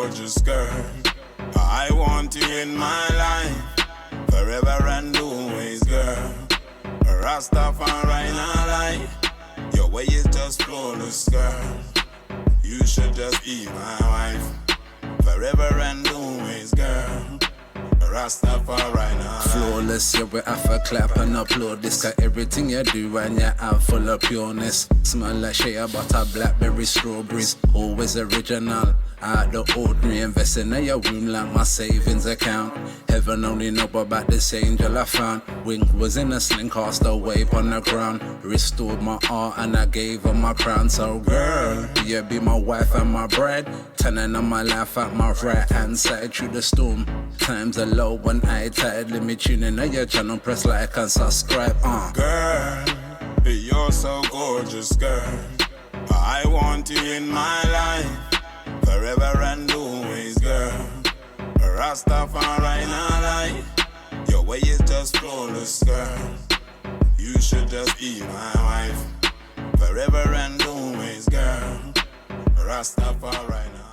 gorgeous girl. I want you in my life, forever and always, girl. Rastafari not lie, your way is just flawless, girl. You should just be my wife, forever and always, girl. Rastafari not flawless, yeah, we have to clap and applaud this. Cause everything you do and you have full of pureness. Smell like shea butter, blackberry, strawberries. Always original, out the ordinary. Investing in your womb like my savings account. Heaven only know about this angel I found. Wink was in a sling, cast away on the ground. Restored my heart and I gave her my crown. So girl, you be my wife and my bride. Turning on my life at my right hand side through the storm. Times are low when I tired. Let me tune in on your channel, press like and subscribe. Girl, you're so gorgeous, girl. I want you in my life, forever and always, girl. Rastafari not lie, your way is just flawless, girl. You should just be my wife, forever and always, girl. Rastafari not